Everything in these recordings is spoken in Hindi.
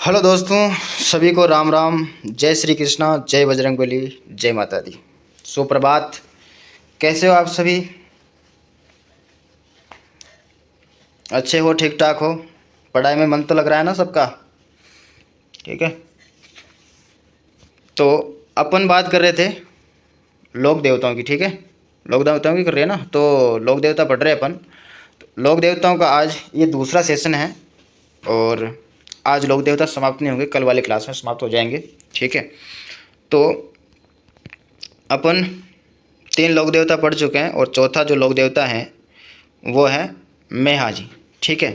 हेलो दोस्तों, सभी को राम राम। जय श्री कृष्णा, जय बजरंगबली, जय माता दी। सुप्रभात। कैसे हो आप सभी? अच्छे हो, ठीक ठाक हो? पढ़ाई में मन तो लग रहा है ना सबका? ठीक है। तो अपन बात कर रहे थे लोक देवताओं की। ठीक है, लोक देवताओं की कर रहे हैं ना, तो लोक देवता पढ़ रहे हैं अपन। तो लोक देवताओं का आज ये दूसरा सेशन है और आज लोक देवता समाप्त नहीं होंगे, कल वाली क्लास में समाप्त हो जाएंगे। ठीक है। तो अपन 3 लोक देवता पढ़ चुके हैं और चौथा जो लोक देवता है वो है मेहाजी। ठीक है।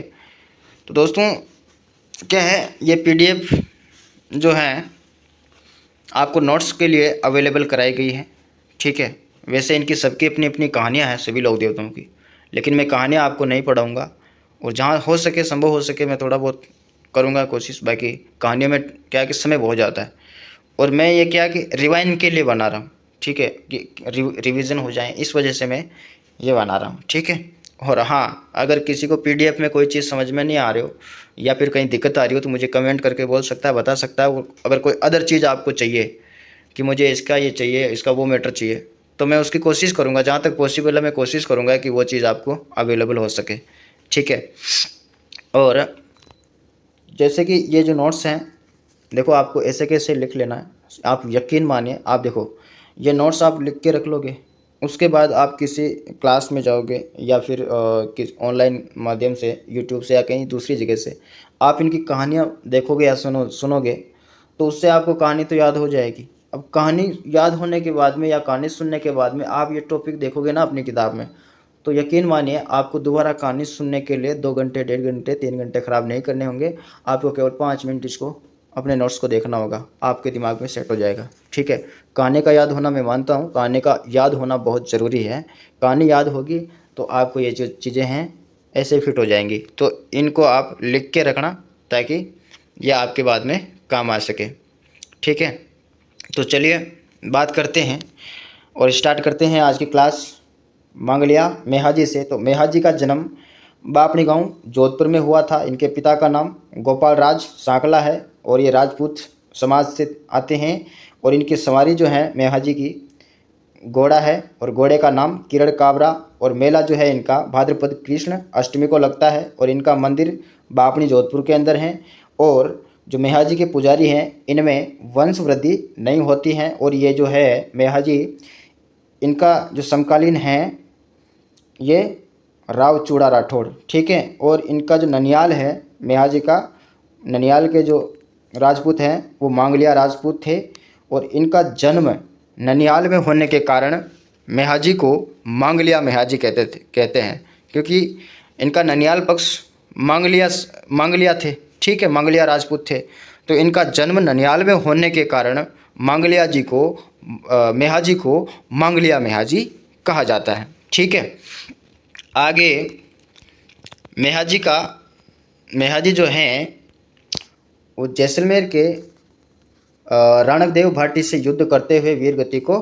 तो दोस्तों, क्या है, ये पीडीएफ जो है आपको नोट्स के लिए अवेलेबल कराई गई है। ठीक है। वैसे इनकी सबकी अपनी अपनी कहानियाँ हैं सभी लोक देवताओं की, लेकिन मैं कहानियाँ आपको नहीं पढ़ाऊँगा और जहाँ हो सके, संभव हो सके, मैं थोड़ा बहुत करूँगा कोशिश। बाकी कहानियों में क्या है कि समय बहुत जाता है और मैं ये क्या कि रिवाइंड के लिए बना रहा हूँ। ठीक है, कि रिवीजन हो जाए, इस वजह से मैं ये बना रहा हूँ। ठीक है। और हाँ, अगर किसी को पीडीएफ में कोई चीज़ समझ में नहीं आ रही हो या फिर कहीं दिक्कत आ रही हो तो मुझे कमेंट करके बोल सकता है, बता सकता है। अगर कोई अदर चीज़ आपको चाहिए कि मुझे इसका ये चाहिए, इसका वो मैटर चाहिए, तो मैं उसकी कोशिश करूँगा, जहाँ तक पॉसिबल है मैं कोशिश करूँगा कि वो चीज़ आपको अवेलेबल हो सके। ठीक है। और जैसे कि ये जो नोट्स हैं, देखो आपको ऐसे कैसे लिख लेना है। आप यकीन मानिए, आप देखो ये नोट्स आप लिख के रख लोगे, उसके बाद आप किसी क्लास में जाओगे या फिर किस ऑनलाइन माध्यम से, यूट्यूब से या कहीं दूसरी जगह से आप इनकी कहानियाँ देखोगे या सुनोगे, तो उससे आपको कहानी तो याद हो जाएगी। अब कहानी याद होने के बाद में या कहानी सुनने के बाद में आप ये टॉपिक देखोगे ना अपनी किताब में, तो यकीन मानिए आपको दोबारा कहानी सुनने के लिए 2 घंटे, 1.5 घंटे, 3 घंटे ख़राब नहीं करने होंगे। आपको केवल 5 मिनट इसको अपने नोट्स को देखना होगा, आपके दिमाग में सेट हो जाएगा। ठीक है। कहानी का याद होना, मैं मानता हूँ कहानी का याद होना बहुत ज़रूरी है। कहानी याद होगी तो आपको ये जो चीज़ें हैं ऐसे फिट हो जाएंगी। तो इनको आप लिख के रखना ताकि यह आपके बाद में काम आ सके। ठीक है। तो चलिए बात करते हैं और स्टार्ट करते हैं आज की क्लास मंगलिया मेहाजी से। तो मेहाजी का जन्म बापनी गांव जोधपुर में हुआ था। इनके पिता का नाम गोपाल राज सांकला है और ये राजपूत समाज से आते हैं। और इनकी सवारी जो है मेहाजी की घोड़ा है और घोड़े का नाम किरण काबरा। और मेला जो है इनका भाद्रपद कृष्ण अष्टमी को लगता है और इनका मंदिर बापनी जोधपुर के अंदर है। और जो मेहाजी के पुजारी हैं इनमें वंश वृद्धि नहीं होती है। और ये जो है मेहाजी, इनका जो समकालीन है ये राव चूड़ा राठौड़। ठीक है। और इनका जो ननियाल है मेहाजी का, ननियाल के जो राजपूत हैं वो मांगलिया राजपूत थे। और इनका जन्म ननियाल में होने के कारण मेहाजी को मांगलिया मेहाजी कहते हैं, क्योंकि इनका ननियाल पक्ष मांगलिया थे। ठीक है, मांगलिया राजपूत थे। तो इनका जन्म ननियाल में होने के कारण मांगलिया जी को मेहाजी को मांगलिया मेहाजी कहा जाता है। ठीक है। आगे मेहाजी जो हैं वो जैसलमेर के रणकदेव भाटी से युद्ध करते हुए वीर गति को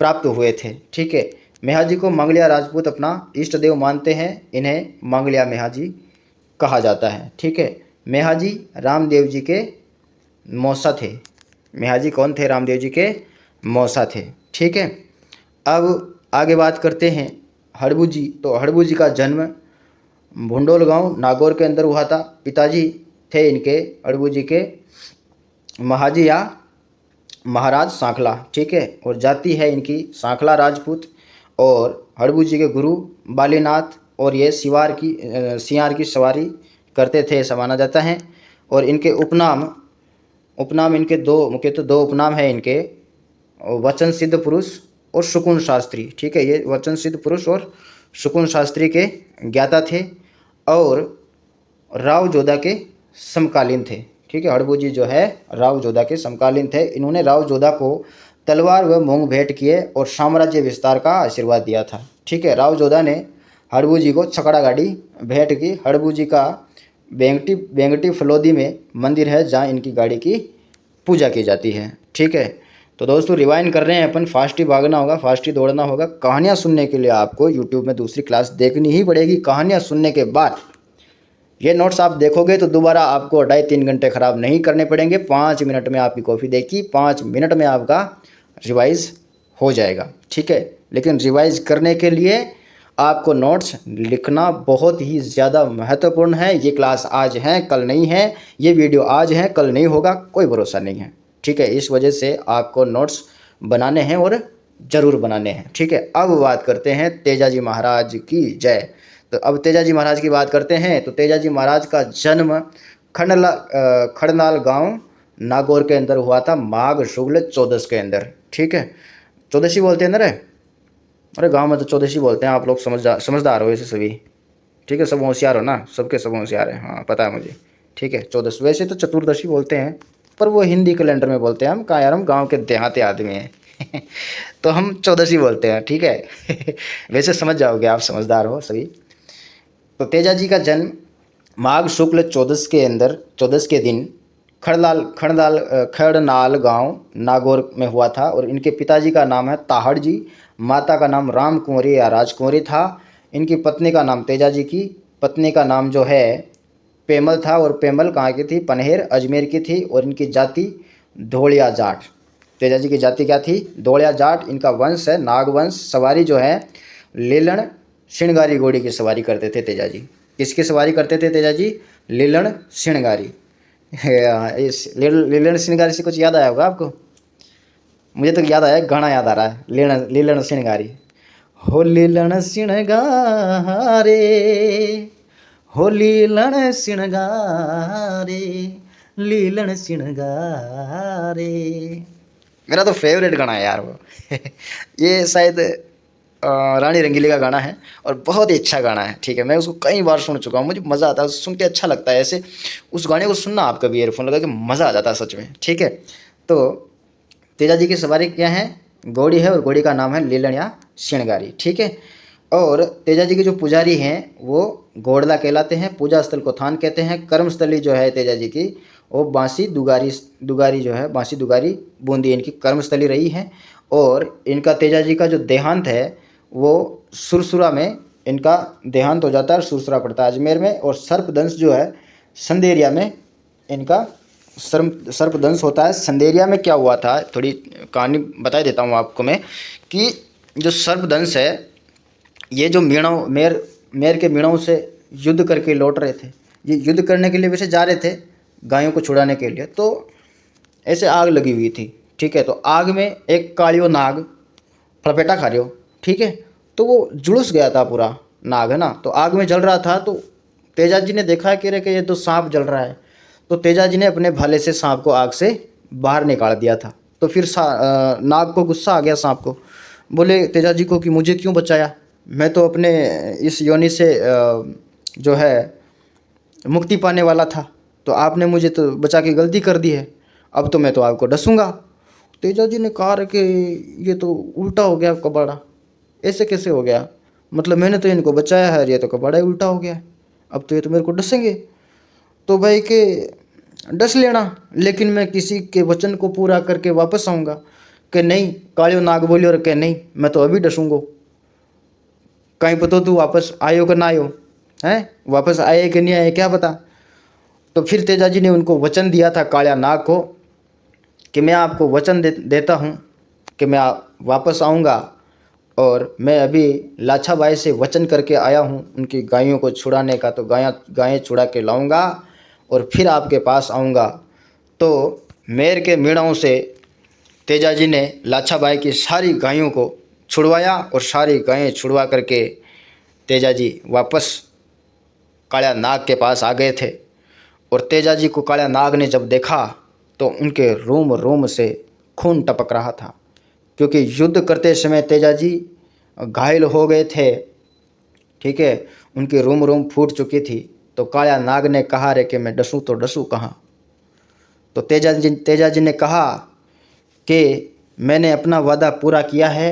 प्राप्त हुए थे। ठीक है। मेहाजी को मंगलिया राजपूत अपना इष्ट देव मानते हैं, इन्हें मंगलिया मेहाजी कहा जाता है। ठीक है। मेहाजी रामदेव जी के मौसा थे। मेहाजी कौन थे? रामदेव जी के मौसा थे। ठीक है। अब आगे बात करते हैं हड़बू जी। तो हड़बू जी का जन्म भुंडोल गांव नागौर के अंदर हुआ था। पिताजी थे इनके हड़बू जी के महाजी या महाराज सांखला। ठीक है। और जाति है इनकी सांखला राजपूत। और हड़बू जी के गुरु बालीनाथ और ये सियार की सवारी करते थे ऐसा माना जाता है। और इनके उपनाम इनके मुख्यतः दो उपनाम है इनके, वचन सिद्ध पुरुष और सुकुन शास्त्री। ठीक है। ये वचन सिद्ध पुरुष और सुकुन शास्त्री के ज्ञाता थे और राव जोधा के समकालीन थे। ठीक है। हड़बू जी जो है राव जोधा के समकालीन थे। इन्होंने राव जोधा को तलवार व मूंग भेंट किए और साम्राज्य विस्तार का आशीर्वाद दिया था। ठीक है। राव जोधा ने हड़बू जी को छकड़ा गाड़ी भेंट की। हड़बू जी का बेंगटी फलोदी में मंदिर है जहाँ इनकी गाड़ी की पूजा की जाती है। ठीक है। तो दोस्तों रिवाइंड कर रहे हैं अपन, फास्ट ही भागना होगा, फास्ट ही दौड़ना होगा। कहानियाँ सुनने के लिए आपको यूट्यूब में दूसरी क्लास देखनी ही पड़ेगी। कहानियाँ सुनने के बाद ये नोट्स आप देखोगे तो दोबारा आपको 2.5-3 घंटे ख़राब नहीं करने पड़ेंगे। 5 मिनट में आपकी कॉफ़ी देखी, 5 मिनट में आपका रिवाइज़ हो जाएगा, ठीक है। लेकिन रिवाइज़ करने के लिए आपको नोट्स लिखना बहुत ही ज़्यादा महत्वपूर्ण है। ये क्लास आज है, कल नहीं है, ये वीडियो आज है, कल नहीं होगा, कोई भरोसा नहीं है, ठीक है। इस वजह से आपको नोट्स बनाने हैं और ज़रूर बनाने हैं, ठीक है। अब बात करते हैं तेजाजी महाराज की जय। तो अब तेजाजी महाराज की बात करते हैं। तो तेजाजी महाराज का जन्म खड़नाल गांव नागौर के अंदर हुआ था, माघ शुक्ल 14 के अंदर, ठीक है। चौदसी बोलते हैं ना रे, अरे गांव में तो चौदसी बोलते हैं। आप लोग समझदार हो ऐसे सभी, ठीक है। सब होशियार हो ना, सबके सब होशियार हैं, हाँ पता है मुझे, ठीक है। चौदस वैसे तो चतुर्दशी बोलते हैं, पर वो हिंदी कैलेंडर में बोलते हैं। हम कहाँ यार, हम गाँव के देहाती आदमी हैं तो हम चौदसी बोलते हैं, ठीक है वैसे समझ जाओगे, आप समझदार हो सभी। तो तेजाजी का जन्म माघ शुक्ल 14 के दिन खड़नाल गांव नागौर में हुआ था। और इनके पिताजी का नाम है ताहड़ जी, माता का नाम राम कुंवरी या राजकुंवरी था। इनकी पत्नी का नाम तेजाजी की पत्नी का नाम जो है पेमल था। और पेमल कहाँ की थी? पनहेर अजमेर की थी। और इनकी जाति धोलिया जाट। तेजाजी की जाति क्या थी? धोलिया जाट। इनका वंश है नागवंश। सवारी जो है लीलन श्रृंगारी घोड़ी की सवारी करते थे तेजाजी। किसकी सवारी करते थे तेजाजी? लीलन श्रृंगारी। इस लीलन श्रृंगारी से कुछ याद आया होगा आपको? मुझे तो याद आया, गाना याद आ रहा है, लीलन श्रृंगारी। हो लीलन श्रृंगारे, हो लीलन श्रृंगारे, लीलन श्रृंगारे। मेरा तो फेवरेट गाना है यार वो ये शायद रानी रंगीली का गाना है और बहुत ही अच्छा गाना है, ठीक है। मैं उसको कई बार सुन चुका हूँ, मुझे मज़ा आता है सुन के, अच्छा लगता है ऐसे। उस गाने को सुनना आप कभी ईयरफोन लगा के, मज़ा आ जाता है सच में, ठीक है। तो तेजाजी की सवारी क्या है? घोड़ी है और घोड़ी का नाम है लीलन या श्रृंगारी, ठीक है। और तेजाजी के जो पुजारी हैं वो घोड़ला कहलाते हैं। पूजा स्थल को थान कहते हैं। कर्मस्थली जो है तेजाजी की वो बांसी दुगारी जो है, बांसी दुगारी बूंदी इनकी कर्मस्थली रही है। और इनका तेजाजी का जो देहांत है वो सुरसुरा में इनका देहांत हो जाता है। सुरसुरा पड़ता है अजमेर में। और सर्पदंश जो है संदेरिया में इनका सर्पदंश होता है। संदेरिया में क्या हुआ था, थोड़ी कहानी बता देता हूँ आपको मैं, कि जो सर्पदंश है ये जो मेर के मीणों से युद्ध करके लौट रहे थे। ये युद्ध करने के लिए वैसे जा रहे थे गायों को छुड़ाने के लिए, तो ऐसे आग लगी हुई थी, ठीक है। तो आग में एक कालियो नाग फलपेटा खा रहे हो, ठीक है। तो वो जुलूस गया था पूरा नाग, है ना। तो आग में जल रहा था। तो तेजाजी ने देखा कि रे कि ये तो सांप जल रहा है। तो तेजाजी ने अपने भाले से सांप को आग से बाहर निकाल दिया था। तो फिर नाग को गुस्सा आ गया सांप को। बोले तेजाजी को कि मुझे क्यों बचाया, मैं तो अपने इस योनि से जो है मुक्ति पाने वाला था, तो आपने मुझे तो बचा के गलती कर दी है, अब तो मैं तो आपको डसूंगा। तेजाजी ने कहा कि ये तो उल्टा हो गया कबाड़ा, ऐसे कैसे हो गया? मतलब मैंने तो इनको बचाया है, ये तो कबाड़ा ही उल्टा हो गया, अब तो ये तो मेरे को डसेंगे। तो भाई के डस लेना, लेकिन मैं किसी के वचन को पूरा करके वापस आऊँगा। कि नहीं, कालियो नाग बोली और कि नहीं मैं तो अभी डसूंगो, कहीं पता तू वापस आयो कि ना आयो, हैं वापस आए कि नहीं आए क्या पता। तो फिर तेजाजी ने उनको वचन दिया था कालिया नाग को कि मैं आपको वचन देता हूँ कि मैं वापस आऊँगा। और मैं अभी लाछा बाई से वचन करके आया हूँ उनकी गायों को छुड़ाने का, तो गायें छुड़ा के लाऊंगा और फिर आपके पास आऊँगा। तो मेर के मीणों से तेजाजी ने लाछा बाई की सारी गायों को छुड़वाया और सारी गायें छुड़वा करके तेजाजी वापस कालिया नाग के पास आ गए थे। और तेजाजी को कालिया नाग ने जब देखा तो उनके रोम रोम से खून टपक रहा था, क्योंकि युद्ध करते समय तेजाजी घायल हो गए थे, ठीक है। उनकी रोम रोम फूट चुकी थी। तो कालिया नाग ने कहा रे कि मैं डसूँ तो डसूँ कहाँ। तो तेजाजी ने कहा कि मैंने अपना वादा पूरा किया है,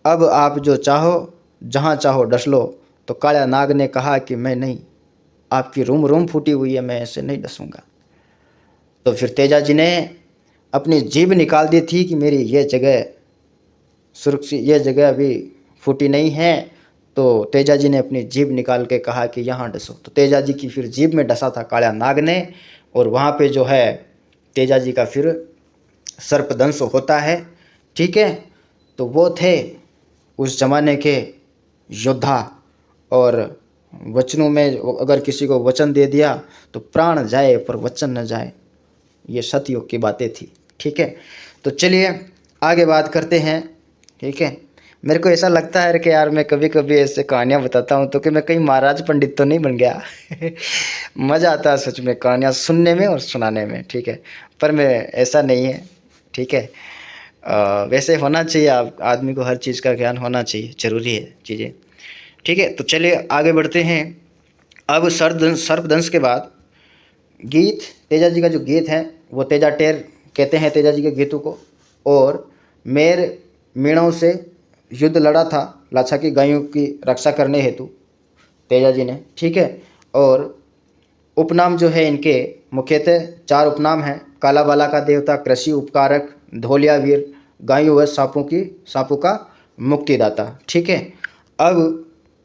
अब आप जो चाहो जहाँ चाहो डस लो। तो कालिया नाग ने कहा कि मैं नहीं, आपकी रोम रोम फूटी हुई है, मैं ऐसे नहीं डसूँगा। तो फिर तेजाजी ने अपनी जीभ निकाल दी थी कि मेरी ये जगह सुरक्षित, ये जगह अभी फूटी नहीं है, तो तेजा जी ने अपनी जीभ निकाल के कहा कि यहाँ डसो। तो तेजा जी की फिर जीभ में डसा था काला नाग ने, और वहाँ पे जो है तेजा जी का फिर सर्पदंश होता है। ठीक है, तो वो थे उस जमाने के योद्धा, और वचनों में अगर किसी को वचन दे दिया तो प्राण जाए पर वचन न जाए, ये सतयुग की बातें थी। ठीक है, तो चलिए आगे बात करते हैं। ठीक है, मेरे को ऐसा लगता है कि यार मैं कभी कभी ऐसे कहानियाँ बताता हूँ तो कि मैं कहीं महाराज पंडित तो नहीं बन गया। मज़ा आता है सच में कहानियाँ सुनने में और सुनाने में। ठीक है, पर मैं ऐसा नहीं है। ठीक है, वैसे होना चाहिए, आदमी को हर चीज़ का ज्ञान होना चाहिए, ज़रूरी है चीज़ें। ठीक है, तो चलिए आगे बढ़ते हैं। अब सर्पदंश के बाद गीत, तेजा जी का जो गीत है वो तेजा टेर कहते हैं तेजा जी के गीतों को। और मेर मीणों से युद्ध लड़ा था लाछा की गायों की रक्षा करने हेतु तेजा जी ने। ठीक है, और उपनाम जो है इनके मुख्यतः 4 उपनाम हैं। काला बाला का देवता, कृषि उपकारक, धोलिया वीर, गायों व सांपों का मुक्तिदाता। ठीक है, अब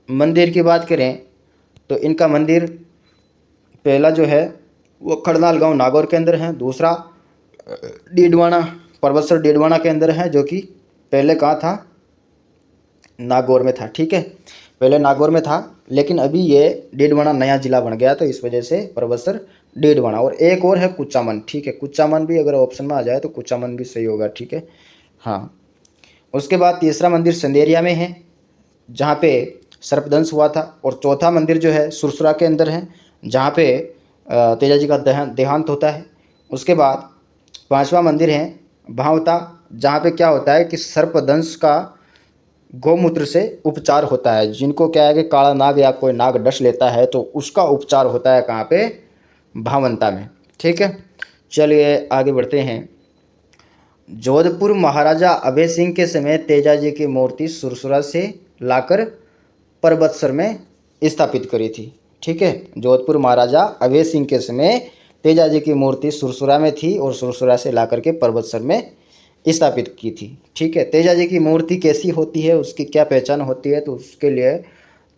मंदिर की बात करें तो इनका मंदिर पहला जो है वो खड़नाल गांव नागौर के अंदर है। दूसरा डीडवाना, परबतसर डीडवाना के अंदर है, जो कि पहले कहाँ था, नागौर में था। ठीक है, पहले नागौर में था, लेकिन अभी ये डीडवाना नया जिला बन गया, तो इस वजह से परबतसर डीडवाना। और एक और है कुचामन। ठीक है, कुचामन भी अगर ऑप्शन में आ जाए तो कुचामन भी सही होगा। ठीक है, हाँ। उसके बाद तीसरा मंदिर संदेरिया में है, जहाँ पे सर्पदंश हुआ था। और चौथा मंदिर जो है सुरसुरा के अंदर है, जहाँ पे तेजा जी का देहांत होता है। उसके बाद 5वां मंदिर है भावता, जहाँ पे क्या होता है कि सर्पदंश का गौमूत्र से उपचार होता है। जिनको क्या है कि काला नाग या कोई नाग डस लेता है तो उसका उपचार होता है कहाँ पे, भावंता में। ठीक है, चलिए आगे बढ़ते हैं। जोधपुर महाराजा अभय सिंह के समय तेजा जी की मूर्ति सुरसुरा से लाकर परबतसर में स्थापित करी थी। ठीक है, जोधपुर महाराजा अभय सिंह के समय तेजा जी की मूर्ति सुरसुरा में थी और सुरसुरा से लाकर के परबतसर में स्थापित की थी। ठीक है, तेजा जी की मूर्ति कैसी होती है, उसकी क्या पहचान होती है, तो उसके लिए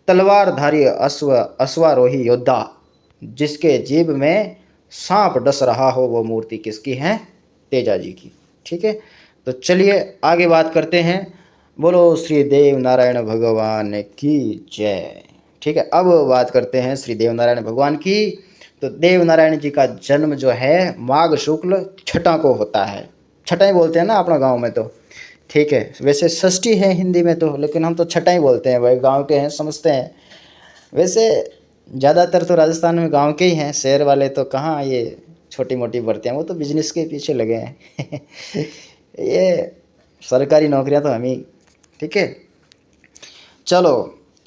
तलवारधारी अश्वारोही योद्धा जिसके जीभ में सांप डस रहा हो, वो मूर्ति किसकी है, तेजा जी की। ठीक है, तो चलिए आगे बात करते हैं। बोलो श्री देव नारायण भगवान की जय। ठीक है, अब बात करते हैं श्री देव नारायण भगवान की। तो देव नारायण जी का जन्म जो है माघ शुक्ल छठा को होता है। छठा ही बोलते हैं ना अपना गांव में तो। ठीक है, वैसे षष्ठी है हिंदी में तो, लेकिन हम तो छठा ही बोलते हैं भाई, गांव के हैं समझते हैं। वैसे ज़्यादातर तो राजस्थान में गांव के ही हैं, शहर वाले तो कहाँ ये छोटी मोटी भर्तियाँ, वो तो बिजनेस के पीछे लगे हैं। ये सरकारी नौकरियां तो हम ही। ठीक है, चलो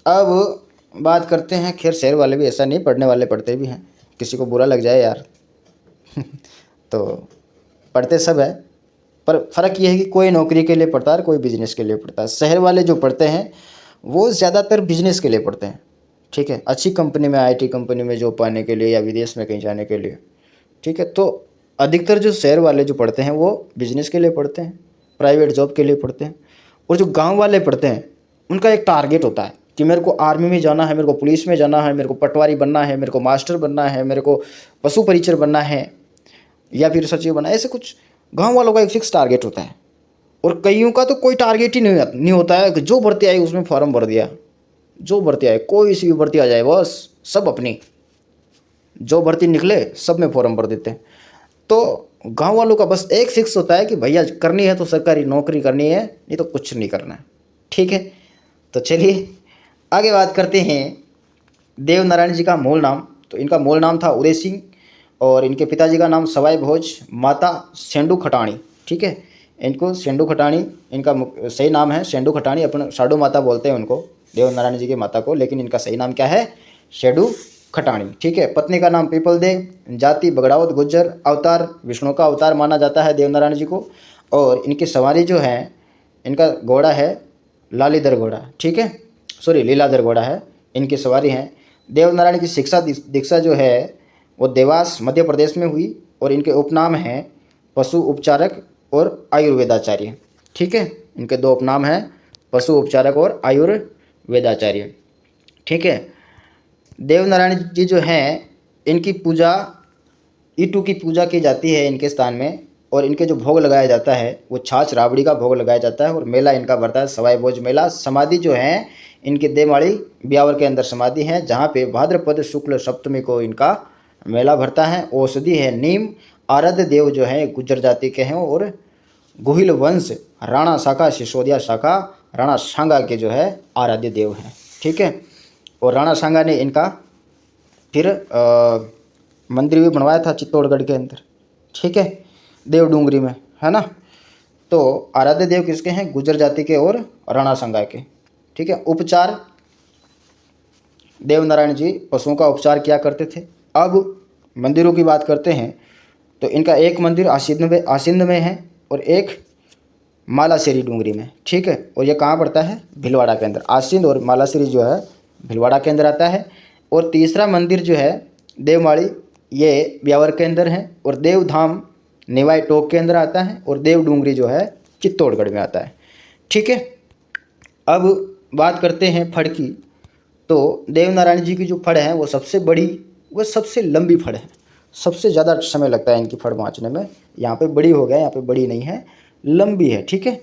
अब बात करते हैं। खैर शहर वाले भी ऐसा नहीं, पढ़ने वाले पढ़ते भी हैं, किसी को बुरा लग जाए यार। तो पढ़ते सब है, पर फ़र्क ये है कि कोई नौकरी के लिए पढ़ता है और कोई बिजनेस के लिए पढ़ता है। शहर वाले जो पढ़ते हैं वो ज़्यादातर बिजनेस के लिए पढ़ते हैं। ठीक है, अच्छी कंपनी में, आईटी कंपनी में जॉब पाने के लिए या विदेश में कहीं जाने के लिए। ठीक है, तो अधिकतर जो शहर वाले जो पढ़ते हैं वो बिजनेस के लिए पढ़ते हैं, प्राइवेट जॉब के लिए पढ़ते हैं। और जो गांव वाले पढ़ते हैं उनका एक टारगेट होता है कि मेरे को आर्मी में जाना है, मेरे को पुलिस में जाना है, मेरे को पटवारी बनना है, मेरे को मास्टर बनना है, मेरे को पशु परिचर बनना है, या फिर सचिव बनना है। ऐसे कुछ गांव वालों का एक फिक्स टारगेट होता है। और कईयों का तो कोई टारगेट ही नहीं होता है कि जो भर्ती आई उसमें फॉर्म भर दिया, जो भर्ती आए, कोई सी भी भर्ती आ जाए बस सब अपनी, जो भर्ती निकले सब में फॉर्म भर देते हैं। तो गांव वालों का बस एक फिक्स होता है कि भैया करनी है तो सरकारी नौकरी करनी है, नहीं तो कुछ नहीं करना है। ठीक है, तो चलिए आगे बात करते हैं। देव नारायण जी का मूल नाम, तो इनका मूल नाम था उदय सिंह, और इनके पिताजी का नाम सवाई भोज, माता सेंडू खटाणी। ठीक है, इनको सेंडू खटाणी इनका सही नाम है, सेंडू खटाणी। अपन साडू माता बोलते हैं उनको, देव नारायण जी की माता को, लेकिन इनका सही नाम क्या है, शेडू खटाणी। ठीक है, पत्नी का नाम पीपल देव, जाति बगड़ावत गुज्जर, अवतार विष्णु का अवतार माना जाता है देव नारायण जी को। और इनकी सवारी जो है, इनका घोड़ा है लालीधर घोड़ा। ठीक है, सॉरी लीलाधर घोड़ा है, इनकी सवारी है। देव नारायण की शिक्षा दीक्षा जो है वो देवास मध्य प्रदेश में हुई, और इनके उपनाम हैं पशु उपचारक और आयुर्वेदाचार्य। ठीक है, इनके 2 उपनाम हैं, पशु उपचारक और वेदाचार्य। ठीक है। देवनारायण जी जो हैं इनकी पूजा ईटू की पूजा की जाती है इनके स्थान में, और इनके जो भोग लगाया जाता है वो छाछ राबड़ी का भोग लगाया जाता है, और मेला इनका बढ़ता है सवाई भोज मेला। समाधि जो है इनकी देवमाड़ी ब्यावर के अंदर समाधि है, जहाँ पे भाद्रपद शुक्ल सप्तमी को इनका मेला भरता है। औषधि है नीम। आराध्य देव जो है गुज्जर जाति के हैं, और गुहिल वंश राणा शाखा सिसोदिया शाखा राणा सांगा के जो है आराध्य देव हैं। ठीक है। और राणा सांगा ने इनका फिर मंदिर भी बनवाया था चित्तौड़गढ़ के अंदर। ठीक है। देव डूंगरी में, है ना। तो आराध्य देव किसके हैं? गुज्जर जाति के और राणा सांगा के। ठीक है। उपचार, देवनारायण जी पशुओं का उपचार किया करते थे। अब मंदिरों की बात करते हैं तो इनका एक मंदिर आसिंद में है और एक मालाश्री डूंगरी में। ठीक है। और ये कहाँ पड़ता है? भीलवाड़ा के अंदर। आसिंद और मालाश्री जो है भीलवाड़ा के अंदर आता है। और तीसरा मंदिर जो है देवमाड़ी, ये ब्यावर के अंदर है, और देवधाम निवाई टोक के अंदर आता है, और देव डूंगरी जो है चित्तौड़गढ़ में आता है। ठीक है। अब बात करते हैं फड़ की। तो देवनारायण जी की जो फड़ है वो सबसे बड़ी, वो सबसे लंबी फड़ है। सबसे ज़्यादा समय लगता है इनकी फड़ पहुँचने में। यहाँ पे बड़ी हो गया, यहाँ पे बड़ी नहीं है, लंबी है। ठीक है।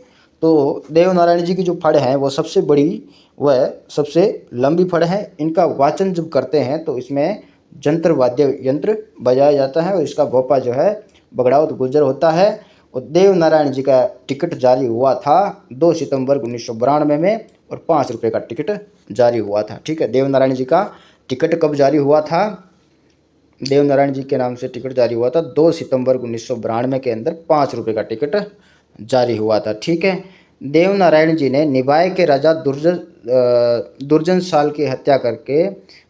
तो देवनारायण जी की जो फड़ है वो सबसे बड़ी, वह सबसे लंबी फड़ है। इनका वाचन जब करते हैं तो इसमें जंत्र वाद्य यंत्र बजाया जाता है, और इसका भोपा जो है बगड़ावत गुर्जर होता है। और देवनारायण जी का टिकट जारी हुआ था 2 सितंबर 1992 में, और 5 रुपये का टिकट जारी हुआ था। ठीक है। देवनारायण जी का टिकट कब जारी हुआ था? देवनारायण जी के नाम से टिकट जारी हुआ था 2 सितंबर 1992 के अंदर, 5 रुपये का टिकट जारी हुआ था। ठीक है। देवनारायण जी ने निवाय के राजा दुर्जन साल की हत्या करके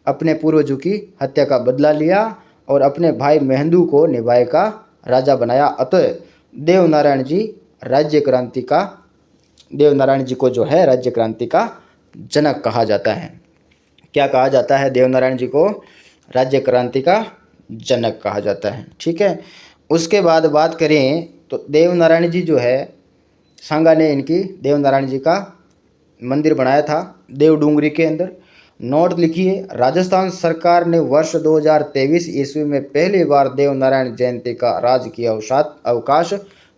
अपने पूर्वजों की हत्या का बदला लिया, और अपने भाई मेहंदू को निवाय का राजा बनाया। अतः देवनारायण जी देवनारायण जी को जो है राज्य क्रांति का जनक कहा जाता है। क्या कहा जाता है? देवनारायण जी को राज्य क्रांति का जनक कहा जाता है। ठीक है। उसके बाद बात करें तो देवनारायण जी जो है सांगा ने इनकी देवनारायण जी का मंदिर बनाया था देव डूंगरी के अंदर। नोट लिखिए, राजस्थान सरकार ने वर्ष 2023 ईस्वी में पहली बार देवनारायण जयंती का राजकीय अवकाश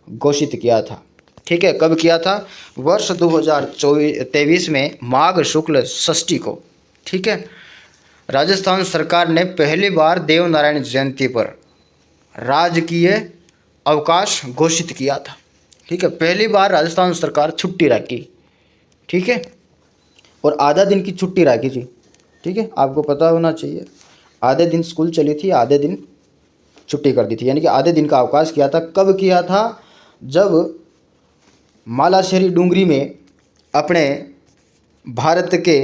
घोषित किया था। ठीक है। कब किया था? वर्ष 2023 में माघ शुक्ल षष्ठी को। ठीक है। राजस्थान सरकार ने पहली बार देवनारायण जयंती पर राजकीय अवकाश घोषित किया था। ठीक है। पहली बार राजस्थान सरकार छुट्टी रखी। ठीक है। और आधा दिन की छुट्टी रखी थी। ठीक है। आपको पता होना चाहिए, आधे दिन स्कूल चली थी, आधे दिन छुट्टी कर दी थी, यानी कि आधे दिन का अवकाश किया था। कब किया था? जब मालाश्री डूंगरी में अपने भारत के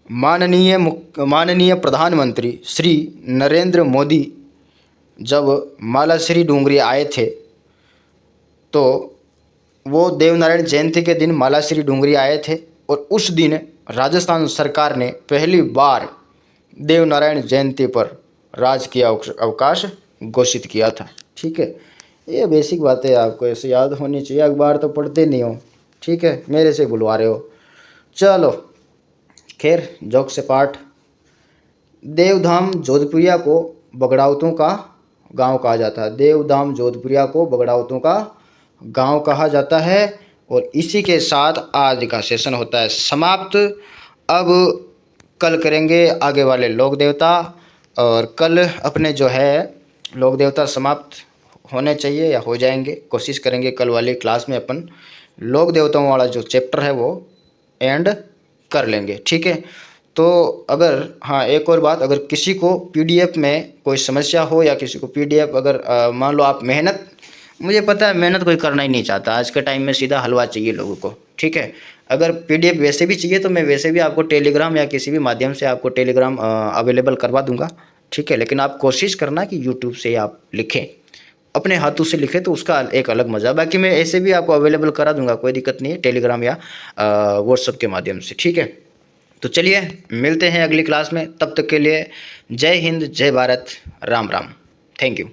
माननीय प्रधानमंत्री श्री नरेंद्र मोदी जब मालाश्री डूंगरी आए थे, तो वो देवनारायण जयंती के दिन मालाश्री डूंगरी आए थे, और उस दिन राजस्थान सरकार ने पहली बार देवनारायण जयंती पर राजकीय अवकाश घोषित किया था। ठीक है। ये बेसिक बातें आपको ऐसे याद होनी चाहिए, अखबार तो पढ़ते नहीं हो। ठीक है। मेरे से बुलवा रहे हो। चलो खैर, जोक से पाठ। देवधाम जोधपुरिया को बगड़ावतों का गांव कहा जाता है। देवधाम जोधपुरिया को बगड़ावतों का गांव कहा जाता है। और इसी के साथ आज का सेशन होता है समाप्त। अब कल करेंगे आगे वाले लोक देवता, और कल अपने जो है लोक देवता समाप्त होने चाहिए या हो जाएंगे। कोशिश करेंगे कल वाली क्लास में अपन लोक देवताओं वाला जो चैप्टर है वो एंड कर लेंगे। ठीक है। तो अगर हाँ, एक और बात, अगर किसी को पीडीएफ में कोई समस्या हो, या किसी को पीडीएफ अगर मान लो आप मेहनत, मुझे पता है मेहनत कोई करना ही नहीं चाहता आज के टाइम में, सीधा हलवा चाहिए लोगों को। ठीक है। अगर पीडीएफ वैसे भी चाहिए तो मैं वैसे भी आपको टेलीग्राम या किसी भी माध्यम से आपको टेलीग्राम अवेलेबल करवा दूंगा। ठीक है। लेकिन आप कोशिश करना कि यूट्यूब से आप लिखें, अपने हाथों से लिखें, तो उसका एक अलग मज़ा। बाकी मैं ऐसे भी आपको अवेलेबल करा दूंगा, कोई दिक्कत नहीं है, टेलीग्राम या व्हाट्सएप के माध्यम से। ठीक है। तो चलिए मिलते हैं अगली क्लास में, तब तक के लिए जय हिंद, जय भारत, राम राम, थैंक यू।